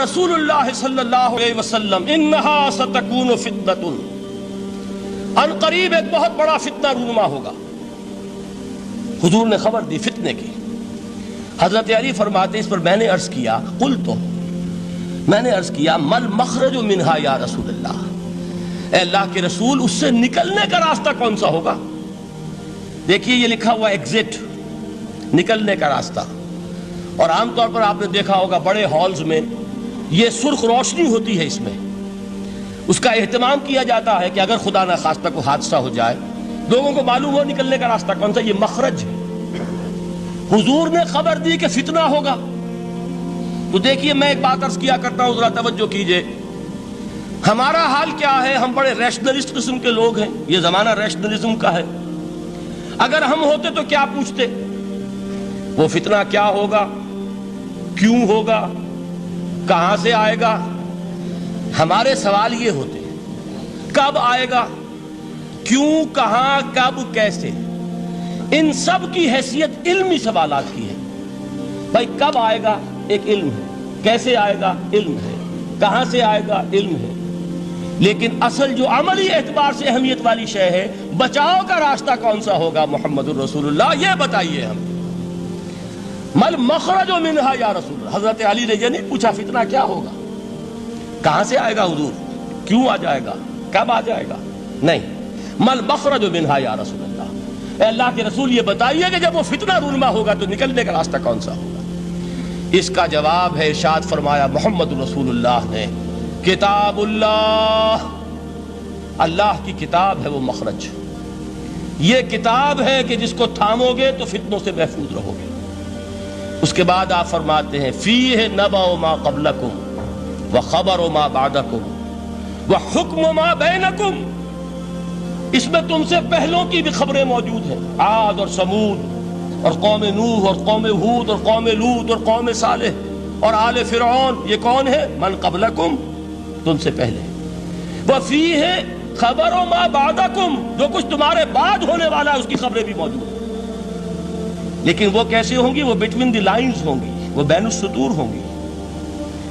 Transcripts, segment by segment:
رسول اللہ صلی اللہ علیہ وسلم انہا ستکون فتنۃ، ان قریب ایک بہت بڑا فتنہ رونما ہوگا۔ حضور نے خبر دی فتنے کی۔ حضرت علی فرماتے اس پر میں نے عرض کیا، قلت، میں نے عرض کیا، مل مخرج منہا یا رسول اللہ، اے اللہ کے رسول اس سے نکلنے کا راستہ کون سا ہوگا؟ دیکھیے یہ لکھا ہوا ایگزٹ، نکلنے کا راستہ، اور عام طور پر آپ نے دیکھا ہوگا بڑے ہالز میں یہ سرخ روشنی ہوتی ہے، اس میں اس کا اہتمام کیا جاتا ہے کہ اگر خدا نہ خواستہ کو حادثہ ہو جائے لوگوں کو معلوم ہو نکلنے کا راستہ کون سا، یہ مخرج ہے۔ حضور نے خبر دی کہ فتنہ ہوگا۔ تو دیکھیے میں ایک بات عرض کیا کرتا ہوں، ذرا توجہ کیجئے، ہمارا حال کیا ہے؟ ہم بڑے ریشنلسٹ قسم کے لوگ ہیں، یہ زمانہ ریشنلزم کا ہے۔ اگر ہم ہوتے تو کیا پوچھتے؟ وہ فتنہ کیا ہوگا، کیوں ہوگا، کہاں سے آئے گا؟ ہمارے سوال یہ ہوتے ہیں، کب آئے گا، کیوں، کہاں، کب، کیسے؟ ان سب کی حیثیت علمی سوالات کی ہے۔ بھائی کب آئے گا ایک علم ہے، کیسے آئے گا علم ہے، کہاں سے آئے گا علم ہے، لیکن اصل جو عملی اعتبار سے اہمیت والی شے ہے، بچاؤ کا راستہ کون سا ہوگا محمد الرسول اللہ، یہ بتائیے ہم۔ مل مخرج منہا یا رسول اللہ، حضرت علی نے یہ نہیں پوچھا فتنہ کیا ہوگا، کہاں سے آئے گا حضور، کیوں آ جائے گا، کب آ جائے گا، نہیں، مل مخرج منہا یا رسول اللہ، اے اللہ کے رسول یہ بتائیے کہ جب وہ فتنہ رونما ہوگا تو نکلنے کا راستہ کون سا ہوگا؟ اس کا جواب ہے، ارشاد فرمایا محمد رسول اللہ نے، کتاب اللہ، اللہ کی کتاب ہے وہ مخرج، یہ کتاب ہے کہ جس کو تھامو گے تو فتنوں سے محفوظ رہو گے۔ اس کے بعد آپ فرماتے ہیں فیہ نبأ ما قبلکم وخبر ما بعدکم وحکم ما بینکم، اس میں تم سے پہلوں کی بھی خبریں موجود ہیں، عاد اور سمود اور قوم نوح اور قوم ہود اور قوم لوط اور قوم صالح اور آل فرعون، یہ کون ہے؟ من قبلکم، تم سے پہلے، وفیہ خبر ما بعدکم، جو کچھ تمہارے بعد ہونے والا ہے اس کی خبریں بھی موجود ہیں، لیکن وہ کیسے ہوں گی؟ وہ بٹوین دی لائنز ہوں گی، وہ بین السطور ہوں گی۔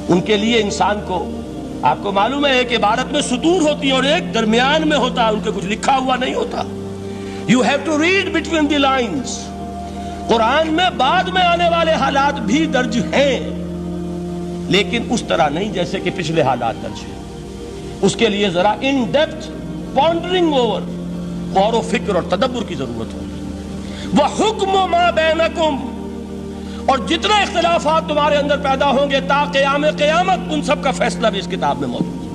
ان کے لیے انسان کو، آپ کو معلوم ہے ایک عبارت میں سطور ہوتی ہے اور ایک درمیان میں ہوتا ہے، ان کے کچھ لکھا ہوا نہیں ہوتا۔ You have to read between the lines۔ قرآن میں بعد میں آنے والے حالات بھی درج ہیں، لیکن اس طرح نہیں جیسے کہ پچھلے حالات درج ہیں۔ اس کے لیے ذرا ان ڈیپتھ پونڈرنگ اوور، غور و فکر اور تدبر کی ضرورت ہوگی۔ وحکم ما بینکم، اور جتنے اختلافات تمہارے اندر پیدا ہوں گے تا قیام قیامت، ان سب کا فیصلہ بھی اس کتاب میں موجود ہے۔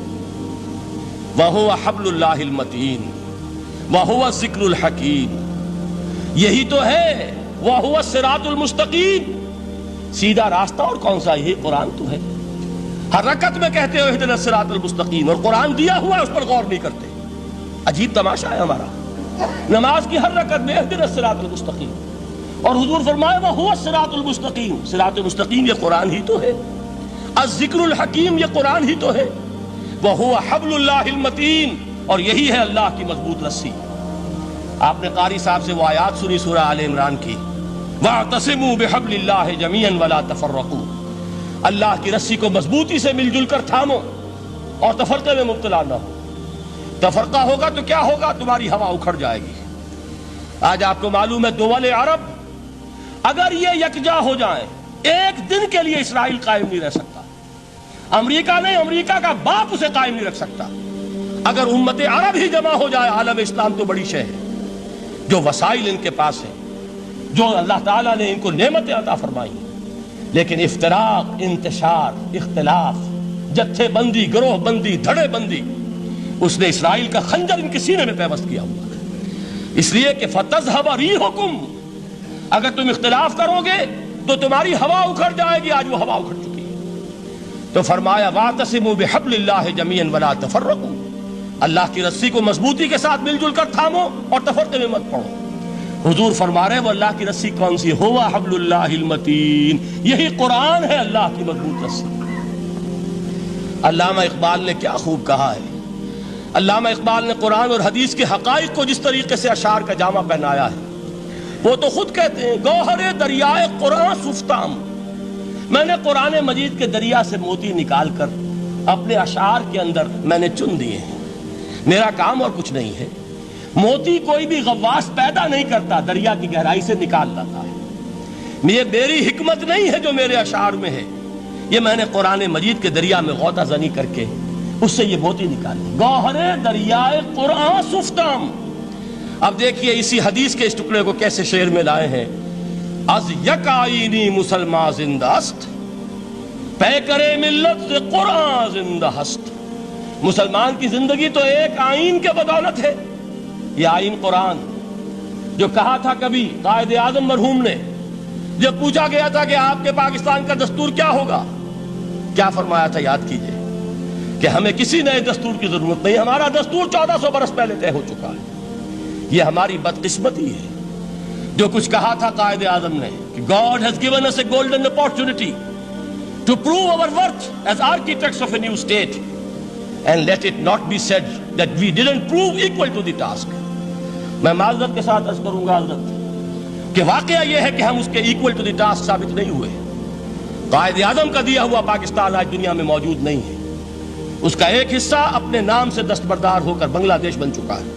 وَهُوَ حَبْلُ اللَّهِ الْمَتِينُ وَهُوَ الذِّكْرُ الْحَكِيمُ، یہی تو ہے وَهُوَ الصِّرَاطُ الْمُسْتَقِيمُ، سیدھا راستہ، اور کون سا؟ یہی قرآن تو ہے۔ ہر رکعت میں کہتے ہو اهْدِنَا الصِّرَاطَ الْمُسْتَقِيمُ، اور قرآن دیا ہوا ہے اس پر غور نہیں کرتے۔ عجیب تماشا ہے ہمارا، نماز کی ہر رکعت میں اهْدِنَا الصِّرَاطَ الْمُسْتَقِيمُ، اور حضور فرمائے وَهُوَ الصِّرَاطُ الْمُسْتَقِيمُ، صراط مستقیم یہ قرآن ہی تو ہے، الذکر الحکیم یہ قرآن ہی تو ہے، وَهُوَ حَبْلُ اللَّهِ الْمَتِينُ، اور یہی ہے اللہ کی مضبوط رسی۔ آپ نے قاری صاحب سے وہ آیات سنی سورہ آل عمران کی، وَاعْتَصِمُوا بِحَبْلِ اللَّهِ جَمِيعًا وَلَا تَفَرَّقُوا، اللہ کی رسی کو مضبوطی سے مل جل کر تھامو اور تفرقے میں مبتلا نہ ہو۔ تفرقہ ہوگا تو کیا ہوگا؟ تمہاری ہوا اکھڑ جائے گی۔ آج آپ کو معلوم ہے دول عرب اگر یہ یکجا ہو جائیں، ایک دن کے لیے اسرائیل قائم نہیں رہ سکتا، امریکہ نہیں، امریکہ کا باپ اسے قائم نہیں رکھ سکتا۔ اگر امت عرب ہی جمع ہو جائے، عالم اسلام تو بڑی شے ہے، جو وسائل ان کے پاس ہیں، جو اللہ تعالیٰ نے ان کو نعمتیں عطا فرمائی ہیں، لیکن افتراق، انتشار، اختلاف، جتھے بندی، گروہ بندی، دھڑے بندی، اس نے اسرائیل کا خنجر ان کے سینے میں پیوست کیا ہوا ہے۔ اس لیے کہ فَتَذْهَبَ رِيحُكُمْ، اگر تم اختلاف کرو گے تو تمہاری ہوا اکھڑ جائے گی، آج وہ ہوا اکھڑ چکی ہے۔ تو فرمایا وَاعْتَصِمُوا بِحَبْلِ اللَّهِ جَمِيعًا وَلَا تَفَرَّقُوا، اللہ کی رسی کو مضبوطی کے ساتھ مل جل کر تھامو اور تفرقے میں مت پڑو۔ حضور فرما رہے وہ اللہ کی رسی کون سی؟ هُوَ حَبْلُ اللَّهِ الْمَتِينُ، یہی قرآن ہے اللہ کی مضبوط رسی۔ علامہ اقبال نے کیا خوب کہا ہے، علامہ اقبال نے قرآن اور حدیث کے حقائق کو جس طریقے سے اشعار کا جامہ پہنایا ہے، وہ تو خود کہتے ہیں گوہر دریائے قرآن سفتام، میں نے قرآن مجید کے دریا سے موتی نکال کر اپنے اشعار کے اندر میں نے چن دیے ہیں. میرا کام اور کچھ نہیں ہے. موتی کوئی بھی غواص پیدا نہیں کرتا، دریا کی گہرائی سے نکال لاتا ہے. یہ میری حکمت نہیں ہے جو میرے اشعار میں ہے، یہ میں نے قرآن مجید کے دریا میں غوطہ زنی کر کے اس سے یہ موتی نکالی. گوہر دریائے قرآن سفتم. اب دیکھیے اسی حدیث کے اس ٹکڑے کو کیسے شعر میں لائے ہیں. از یک آئینی مسلمان زندہ است، پے کرے ملت سے قرآن زندہ ہست. مسلمان کی زندگی تو ایک آئین کے بدولت ہے. یہ آئین قرآن جو کہا تھا کبھی قائد اعظم مرحوم نے، جب پوچھا گیا تھا کہ آپ کے پاکستان کا دستور کیا ہوگا، کیا فرمایا تھا یاد کیجئے کہ ہمیں کسی نئے دستور کی ضرورت نہیں، ہمارا دستور 1400 برس پہلے طے ہو چکا ہے. یہ ہماری بدقسمتی ہے جو کچھ کہا تھا قائد اعظم نے کہ God has given us a golden opportunity to prove our worth as architects of a new state, and let it not be said that we didn't prove equal to the task. میں معذرت کے ساتھ عرض کروں گا حضرت کہ واقعہ یہ ہے کہ ہم اس کے equal to the task ثابت نہیں ہوئے. قائد اعظم کا دیا ہوا پاکستان آج دنیا میں موجود نہیں ہے. اس کا ایک حصہ اپنے نام سے دستبردار ہو کر بنگلہ دیش بن چکا ہے.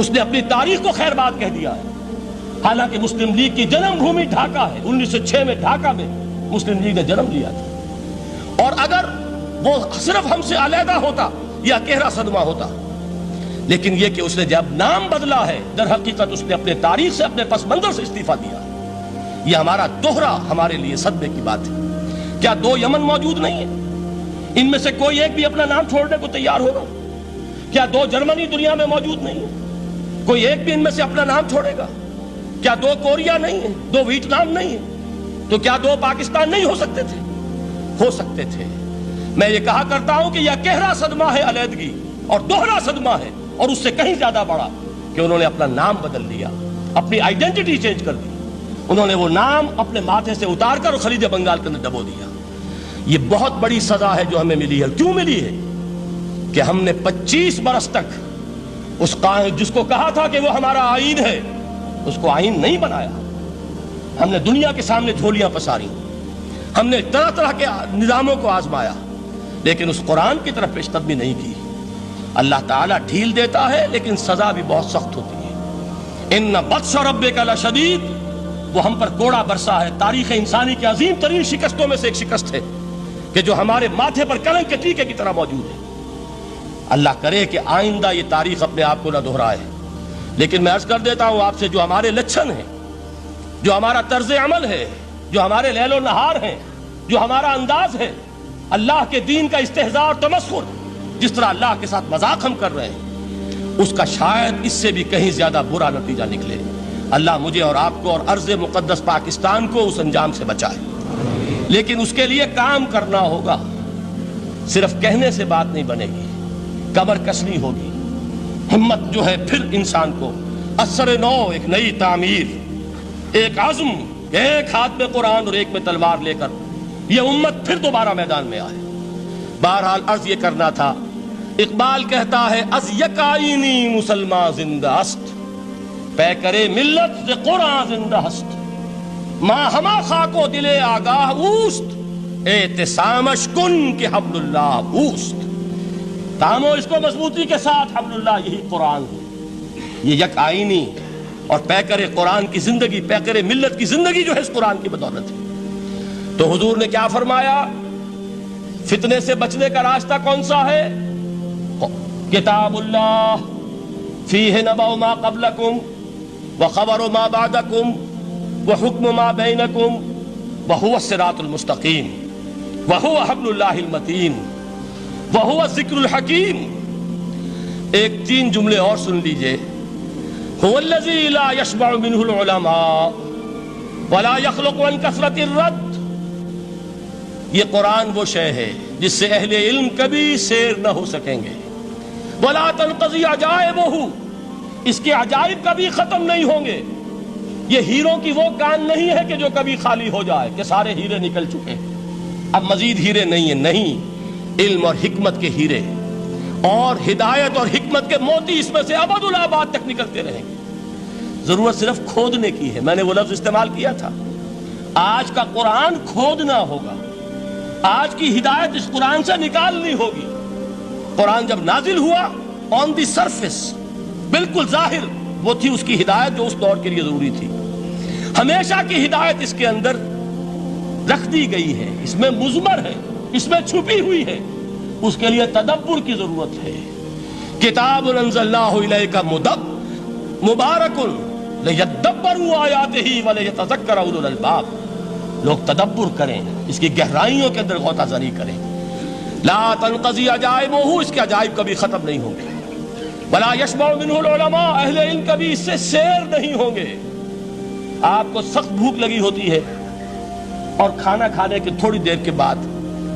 اس نے اپنی تاریخ کو خیر بات کہہ دیا ہے. حالانکہ مسلم لیگ کی جنم بھومی ڈھاکہ ہے. 1906 میں ڈھاکہ میں مسلم لیگ نے جنم لیا تھا. اور اگر وہ صرف ہم سے علیحدہ ہوتا یا گہرا صدمہ ہوتا، لیکن یہ کہ اس نے جب نام بدلا ہے، در حقیقت اس نے اپنے تاریخ سے، اپنے پس منظر سے استعفیٰ دیا. یہ ہمارا دوہرا ہمارے لیے صدمے کی بات ہے. کیا 2 یمن موجود نہیں ہے؟ ان میں سے کوئی ایک بھی اپنا نام چھوڑنے کو تیار ہوگا؟ کیا 2 جرمنی دنیا میں موجود نہیں ہے؟ کوئی ایک بھی ان میں سے اپنا نام چھوڑے گا؟ کیا 2 کوریا نہیں ہے؟ 2 ویتنام نہیں ہے؟ تو کیا 2 پاکستان نہیں ہو سکتے تھے؟ ہو سکتے تھے. میں یہ کہا کرتا ہوں کہ یہ گہرا صدمہ ہے علیحدگی، اور دوہرا صدمہ ہے، اور اس سے کہیں زیادہ بڑا کہ انہوں نے اپنا نام بدل لیا، اپنی آئیڈینٹی چینج کر دی. انہوں نے وہ نام اپنے ماتھے سے اتار کر خلیج بنگال کے اندر ڈبو دیا. یہ بہت بڑی سزا ہے جو ہمیں ملی ہے. کیوں ملی ہے؟ کہ ہم نے 25 برس تک اس قائد جس کو کہا تھا کہ وہ ہمارا آئین ہے، اس کو آئین نہیں بنایا. ہم نے دنیا کے سامنے جھولیاں پساری، ہم نے طرح طرح کے نظاموں کو آزمایا، لیکن اس قرآن کی طرف پیش قدمی نہیں کی. اللہ تعالیٰ ڈھیل دیتا ہے لیکن سزا بھی بہت سخت ہوتی ہے. ان بطش ربک لشدید، وہ ہم پر کوڑا برسا ہے. تاریخ انسانی کی عظیم ترین شکستوں میں سے ایک شکست ہے کہ جو ہمارے ماتھے پر کلنک کے ٹیکے کی طرح موجود ہے. اللہ کرے کہ آئندہ یہ تاریخ اپنے آپ کو نہ دہرائے. لیکن میں عرض کر دیتا ہوں آپ سے، جو ہمارے لچھن ہیں، جو ہمارا طرز عمل ہے، جو ہمارے لیل و نہار ہیں، جو ہمارا انداز ہے، اللہ کے دین کا استہزاء اور تمسخر، جس طرح اللہ کے ساتھ مذاق ہم کر رہے ہیں، اس کا شاید اس سے بھی کہیں زیادہ برا نتیجہ نکلے. اللہ مجھے اور آپ کو اور ارض مقدس پاکستان کو اس انجام سے بچائے. لیکن اس کے لیے کام کرنا ہوگا. صرف کہنے سے بات نہیں بنے گی، کمر کسنی ہوگی. ہمت جو ہے پھر انسان کو اثر نو، ایک نئی تعمیر، ایک عزم، ایک ہاتھ میں قرآن اور ایک میں تلوار لے کر یہ امت پھر دوبارہ میدان میں آئے. بہرحال عرض یہ کرنا تھا. اقبال کہتا ہے از یک آئینی مسلمان زندہ است، پے کرے ملت سے قرآن زندہ ہست. ماں ہما خاک و دل آگاہ اوست، اعتصامش کن کہ حبل اللہ اوست. تامو اس کو مضبوطی کے ساتھ، حبل اللہ یہی قرآن ہے. یہ یک آئینی اور پیکر قرآن کی زندگی، پیکر ملت کی زندگی جو ہے اس قرآن کی بدولت ہے. تو حضور نے کیا فرمایا؟ فتنے سے بچنے کا راستہ کون سا ہے؟ کتاب اللہ فیہ نبأ ما قبلکم وخبر ما بعدکم وحکم ما بینکم وہو الصراط المستقیم وہو حبل اللہ المتین وہو الذکر الحکیم. ایک 3 جملے اور سن لیجئے. هو الذی لا یشبع منہ العلماء ولا یخلق عن کثرت الرد. یہ قرآن وہ شے ہے جس سے اہل علم کبھی سیر نہ ہو سکیں گے. ولا تنقضی عجائبہ، اس کے عجائب کبھی ختم نہیں ہوں گے. یہ ہیروں کی وہ کان نہیں ہے کہ جو کبھی خالی ہو جائے کہ سارے ہیرے نکل چکے اب مزید ہیرے نہیں ہیں. نہیں، علم اور حکمت کے ہیرے اور ہدایت اور حکمت کے موتی اس میں سے ابد الآباد تک نکلتے رہیں گے. ضرورت صرف کھودنے کی ہے. میں نے وہ لفظ استعمال کیا تھا، آج کا قرآن کھودنا ہوگا، آج کی ہدایت اس قرآن سے نکالنی ہوگی۔ قرآن جب نازل ہوا آن دی سرفیس، بالکل ظاہر وہ تھی اس کی ہدایت جو اس دور کے لیے ضروری تھی۔ ہمیشہ کی ہدایت اس کے اندر رکھ دی گئی ہے، اس میں مضمر ہے، اس میں چھپی ہوئی ہے، اس کے لیے تدبر کی ضرورت ہے۔ کتاب انزلناہ الیک مبارک لیدبروا آیاتہ ولیتذکر اولو الالباب، لوگ تدبر کریں، اس کی گہرائیوں کے اندر غوطہ زنی کریں۔ لا تنقضی عجائبہ، اس کے عجائب کبھی ختم نہیں ہوں گے۔ ولا یشبع منہ العلماء، اہل علم کبھی اس سے سیر نہیں ہوں گے۔ آپ کو سخت بھوک لگی ہوتی ہے اور کھانا کھانے کے تھوڑی دیر کے بعد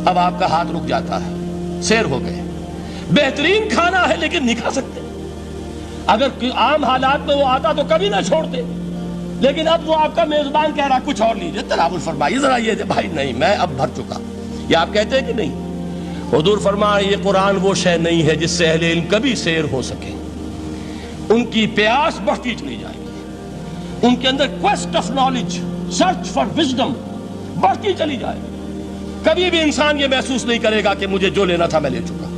اب آپ کا ہاتھ رک جاتا ہے، سیر ہو گئے، بہترین کھانا ہے لیکن نہیں کھا سکتے۔ اگر عام حالات میں وہ آتا تو کبھی نہ چھوڑتے، لیکن اب وہ آپ کا میزبان کہہ رہا کچھ اور لیجیے، تناول فرمائیے ذرا، یہ بھائی نہیں میں اب بھر چکا، یہ آپ کہتے ہیں کہ نہیں؟ حضور فرمایا یہ قرآن وہ شے نہیں ہے جس سے اہل علم کبھی سیر ہو سکے، ان کی پیاس بڑھتی چلی جائے گی، ان کے اندر quest of knowledge, search for wisdom بڑھتی چلی جائے گی۔ کبھی بھی انسان یہ محسوس نہیں کرے گا کہ مجھے جو لینا تھا میں لے چکا،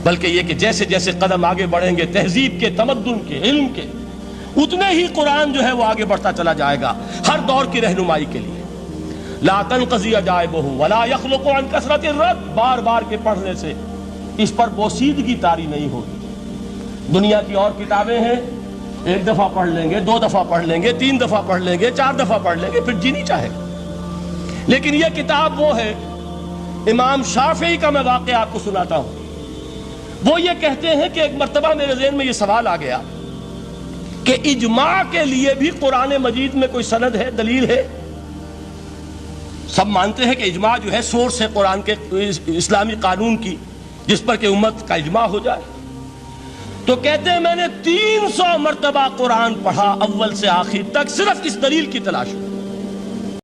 بلکہ یہ کہ جیسے جیسے قدم آگے بڑھیں گے تہذیب کے، تمدن کے، علم کے، اتنے ہی قرآن جو ہے وہ آگے بڑھتا چلا جائے گا ہر دور کی رہنمائی کے لیے۔ لا تنقضی عجائبہ ولا یخلق عن کثرت الرد، بار بار کے پڑھنے سے اس پر بوسیدگی طاری نہیں ہوگی۔ دنیا کی اور کتابیں ہیں، ایک دفعہ پڑھ لیں گے، دو دفعہ پڑھ لیں گے، تین دفعہ پڑھ لیں گے، چار دفعہ پڑھ لیں گے، پھر جی نہیں چاہے گا۔ لیکن یہ کتاب وہ ہے، امام شافعی کا میں واقعہ آپ کو سناتا ہوں۔ وہ یہ کہتے ہیں کہ ایک مرتبہ میرے ذہن میں یہ سوال آ گیا کہ اجماع کے لیے بھی قرآن مجید میں کوئی سند ہے، دلیل ہے؟ سب مانتے ہیں کہ اجماع جو ہے سورس ہے قرآن کے اسلامی قانون کی، جس پر کہ امت کا اجماع ہو جائے۔ تو کہتے ہیں میں نے 300 مرتبہ قرآن پڑھا اول سے آخر تک، صرف اس دلیل کی تلاش میں۔